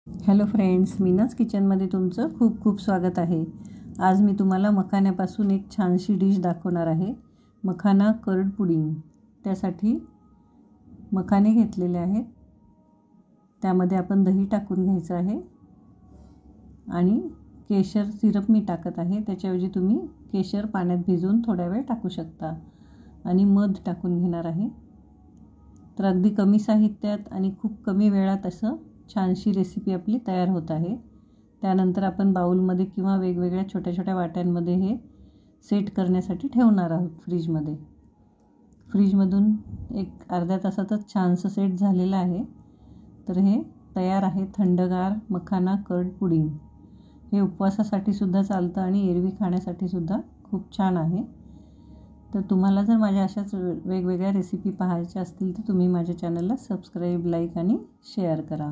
Hello friends, मीनाज किचनमध्ये तुमचं खूप खूप स्वागत आहे। आज मी तुम्हाला मखाण्यापासून एक छानशी डिश दाखवणार आहे, मखाना कर्ड पुडिंग। त्यासाठी मखाने घेतलेले आहेत, त्यामध्ये आपण दही टाकून घ्यायचं आहे आणि केशर सिरप मी टाकत आहे। त्याच्याऐवजी तुम्ही केशर पाण्यात भिजवून थोडा वेळ टाकू शकता आणि मध टाकून घेणार आहे। तर अगदी कमी साहित्यात आणि खूप कमी वेळात असं छानशी रेसिपी आपली तयार होत आहे। त्यानंतर आपण बाउलमध्ये किंवा वेगवेगळ्या छोट्या छोट्या वाट्यांमध्ये हे सेट करण्यासाठी ठेवणार आहोत फ्रीजमध्ये। फ्रीजमधून एक अर्ध्या तासातच छानसं सेट झालेलं आहे। तर हे तयार आहे थंडगार मखाना कर्ड पुडिंग। हे उपवासासाठी सुद्धा चालतं आणि एरवी खाण्यासाठी सुद्धा खूप छान आहे। तर तुम्हाला जर माझ्या अशाच वेगवेगळ्या रेसिपी पाहायच्या असतील तर तुम्ही माझ्या चॅनलला सबस्क्राईब, लाईक आणि शेअर करा।